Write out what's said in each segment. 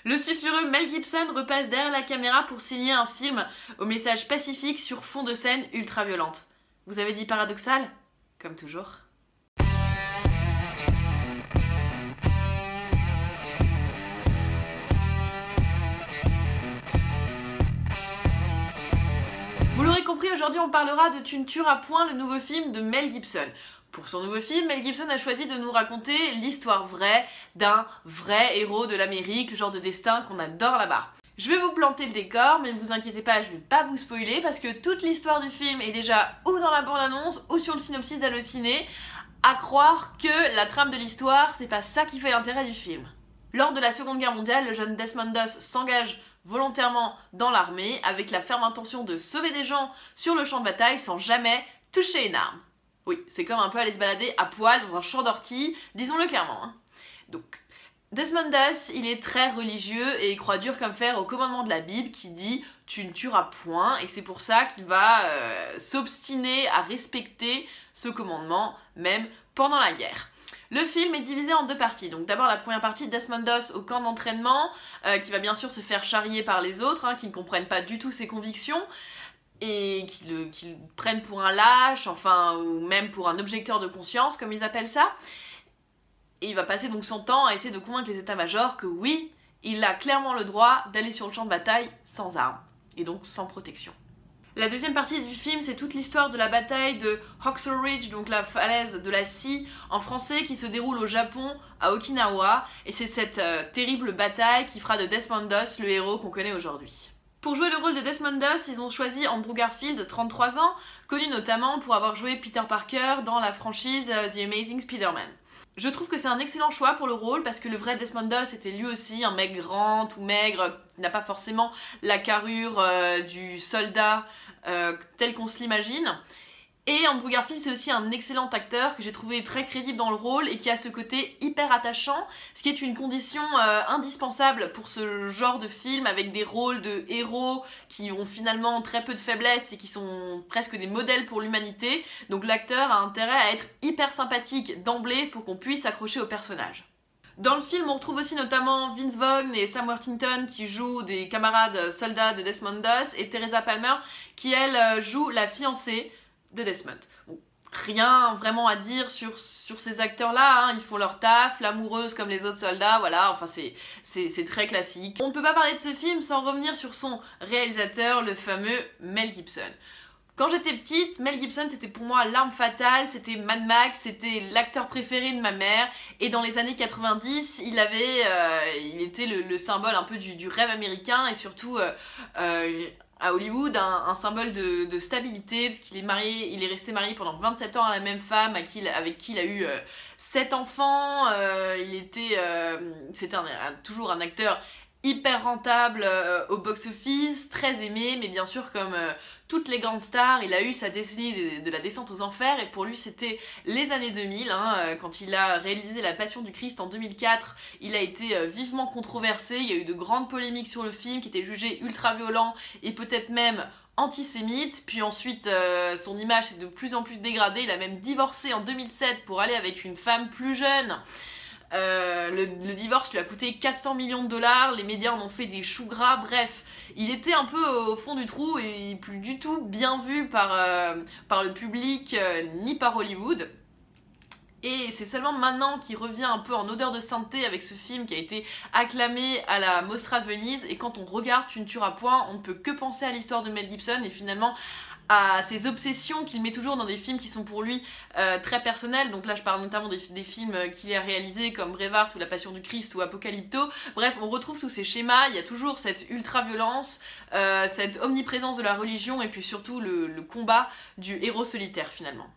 Le sulfureux Mel Gibson repasse derrière la caméra pour signer un film au message pacifique sur fond de scène ultra violente. Vous avez dit paradoxal? Comme toujours. Vous l'aurez compris, aujourd'hui on parlera de Tu ne tueras point, le nouveau film de Mel Gibson. Pour son nouveau film, Mel Gibson a choisi de nous raconter l'histoire vraie d'un vrai héros de l'Amérique, le genre de destin qu'on adore là-bas. Je vais vous planter le décor, mais ne vous inquiétez pas, je vais pas vous spoiler parce que toute l'histoire du film est déjà ou dans la bande-annonce ou sur le synopsis d'Allociné, à croire que la trame de l'histoire, c'est pas ça qui fait l'intérêt du film. Lors de la Seconde Guerre mondiale, le jeune Desmond Doss s'engage volontairement dans l'armée avec la ferme intention de sauver des gens sur le champ de bataille sans jamais toucher une arme. Oui, c'est comme un peu aller se balader à poil dans un champ d'ortie, disons-le clairement. Hein. Donc, Desmond Doss, il est très religieux et il croit dur comme fer au commandement de la Bible qui dit « tu ne tueras point » et c'est pour ça qu'il va s'obstiner à respecter ce commandement, même pendant la guerre. Le film est divisé en deux parties. Donc d'abord la première partie, Desmond Doss au camp d'entraînement, qui va bien sûr se faire charrier par les autres, hein, qui ne comprennent pas du tout ses convictions, et qui le prennent pour un lâche, enfin, ou même pour un objecteur de conscience, comme ils appellent ça. Et il va passer donc son temps à essayer de convaincre les états-majors que oui, il a clairement le droit d'aller sur le champ de bataille sans armes, et donc sans protection. La deuxième partie du film, c'est toute l'histoire de la bataille de Hacksaw Ridge, donc la falaise de la scie en français, qui se déroule au Japon, à Okinawa, et c'est cette terrible bataille qui fera de Desmond Doss le héros qu'on connaît aujourd'hui. Pour jouer le rôle de Desmond Doss, ils ont choisi Andrew Garfield, 33 ans, connu notamment pour avoir joué Peter Parker dans la franchise The Amazing Spider-Man. Je trouve que c'est un excellent choix pour le rôle parce que le vrai Desmond Doss était lui aussi un mec grand, tout maigre, qui n'a pas forcément la carrure du soldat tel qu'on se l'imagine. Et Andrew Garfield, c'est aussi un excellent acteur que j'ai trouvé très crédible dans le rôle et qui a ce côté hyper attachant, ce qui est une condition indispensable pour ce genre de film avec des rôles de héros qui ont finalement très peu de faiblesses et qui sont presque des modèles pour l'humanité. Donc l'acteur a intérêt à être hyper sympathique d'emblée pour qu'on puisse s'accrocher au personnage. Dans le film, on retrouve aussi notamment Vince Vaughn et Sam Worthington qui jouent des camarades soldats de Desmond Doss et Teresa Palmer qui, elle, joue la fiancée de Desmond. Bon, rien vraiment à dire sur ces acteurs-là, hein. Ils font leur taf, l'amoureuse comme les autres soldats, voilà, enfin c'est très classique. On ne peut pas parler de ce film sans revenir sur son réalisateur, le fameux Mel Gibson. Quand j'étais petite, Mel Gibson c'était pour moi l'arme fatale, c'était Mad Max, c'était l'acteur préféré de ma mère, et dans les années 90, il était le symbole un peu du rêve américain, et surtout à Hollywood, un symbole de stabilité, parce qu'il est marié, il est resté marié pendant 27 ans à la même femme avec qui il a eu 7 enfants. C'était toujours un acteur hyper rentable au box-office, très aimé, mais bien sûr comme toutes les grandes stars, il a eu sa décennie de la descente aux enfers, et pour lui c'était les années 2000, hein, quand il a réalisé La Passion du Christ en 2004, il a été vivement controversé, il y a eu de grandes polémiques sur le film qui était jugé ultra violent et peut-être même antisémite, puis ensuite son image s'est de plus en plus dégradée, il a même divorcé en 2007 pour aller avec une femme plus jeune. Le divorce lui a coûté 400 millions de dollars, les médias en ont fait des choux gras, bref, il était un peu au fond du trou et plus du tout bien vu par le public ni par Hollywood. Et c'est seulement maintenant qu'il revient un peu en odeur de sainteté avec ce film qui a été acclamé à la Mostra de Venise, et quand on regarde Tu ne tueras point, on ne peut que penser à l'histoire de Mel Gibson et finalement à ses obsessions qu'il met toujours dans des films qui sont pour lui très personnels. Donc là je parle notamment des films qu'il a réalisés comme Braveheart ou La Passion du Christ ou Apocalypto. Bref, on retrouve tous ces schémas, il y a toujours cette ultra-violence, cette omniprésence de la religion et puis surtout le combat du héros solitaire finalement.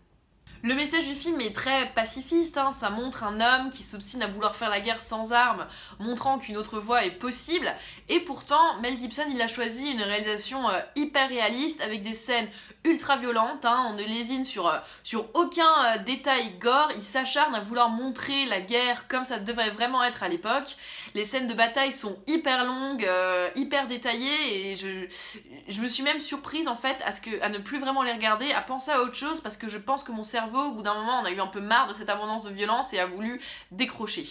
Le message du film est très pacifiste, hein. Ça montre un homme qui s'obstine à vouloir faire la guerre sans armes, montrant qu'une autre voie est possible, et pourtant Mel Gibson il a choisi une réalisation hyper réaliste avec des scènes ultra violentes, hein. On ne lésine sur aucun détail gore, il s'acharne à vouloir montrer la guerre comme ça devrait vraiment être à l'époque. Les scènes de bataille sont hyper longues, hyper détaillées, et je me suis même surprise en fait à ne plus vraiment les regarder, à penser à autre chose, parce que je pense que mon cerveau, au bout d'un moment, on a eu un peu marre de cette abondance de violence et a voulu décrocher,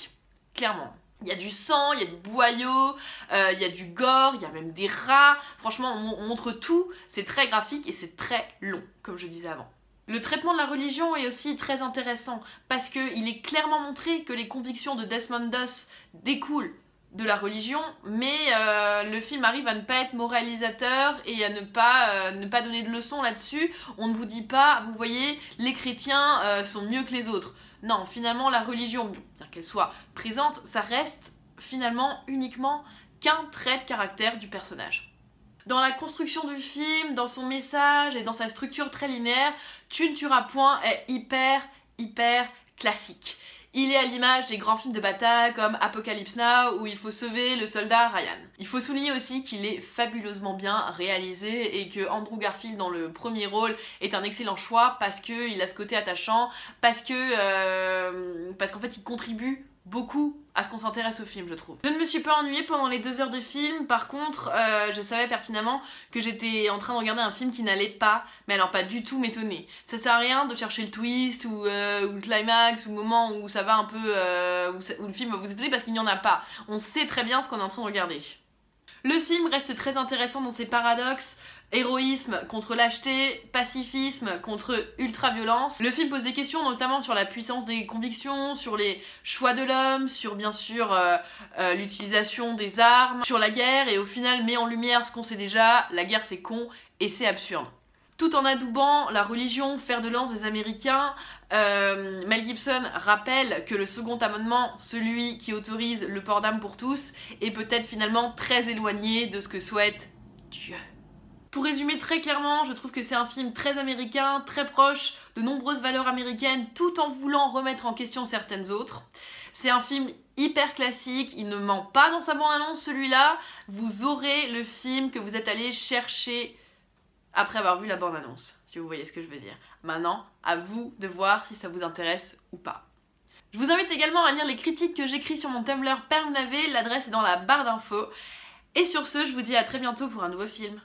clairement. Il y a du sang, il y a du boyau, il y a du gore, il y a même des rats. Franchement, on montre tout. C'est très graphique et c'est très long, comme je disais avant. Le traitement de la religion est aussi très intéressant parce qu'il est clairement montré que les convictions de Desmond Doss découlent de la religion, mais le film arrive à ne pas être moralisateur et à ne pas donner de leçons là-dessus. On ne vous dit pas, vous voyez, les chrétiens sont mieux que les autres. Non, finalement, la religion, bien qu'elle soit présente, ça reste finalement uniquement qu'un trait de caractère du personnage. Dans la construction du film, dans son message et dans sa structure très linéaire, Tu ne tueras point est hyper classique. Il est à l'image des grands films de bataille comme Apocalypse Now où il faut sauver le soldat Ryan. Il faut souligner aussi qu'il est fabuleusement bien réalisé et que Andrew Garfield dans le premier rôle est un excellent choix parce qu'il a ce côté attachant, parce qu'en fait il contribue beaucoup à ce qu'on s'intéresse au film, je trouve. Je ne me suis pas ennuyée pendant les 2 heures de film, par contre, je savais pertinemment que j'étais en train de regarder un film qui n'allait pas, mais alors pas du tout m'étonner. Ça sert à rien de chercher le twist ou le climax ou le moment où ça va un peu, où le film va vous étonner parce qu'il n'y en a pas. On sait très bien ce qu'on est en train de regarder. Le film reste très intéressant dans ses paradoxes, héroïsme contre lâcheté, pacifisme contre ultra-violence. Le film pose des questions notamment sur la puissance des convictions, sur les choix de l'homme, sur bien sûr l'utilisation des armes, sur la guerre et au final met en lumière ce qu'on sait déjà, la guerre c'est con et c'est absurde. Tout en adoubant la religion, fer de lance des Américains, Mel Gibson rappelle que le second amendement, celui qui autorise le port d'armes pour tous, est peut-être finalement très éloigné de ce que souhaite Dieu. Pour résumer très clairement, je trouve que c'est un film très américain, très proche de nombreuses valeurs américaines, tout en voulant remettre en question certaines autres. C'est un film hyper classique, il ne ment pas dans sa bande-annonce celui-là. Vous aurez le film que vous êtes allé chercher après avoir vu la bande-annonce, si vous voyez ce que je veux dire. Maintenant, à vous de voir si ça vous intéresse ou pas. Je vous invite également à lire les critiques que j'écris sur mon Tumblr Perle Navet, l'adresse est dans la barre d'infos. Et sur ce, je vous dis à très bientôt pour un nouveau film.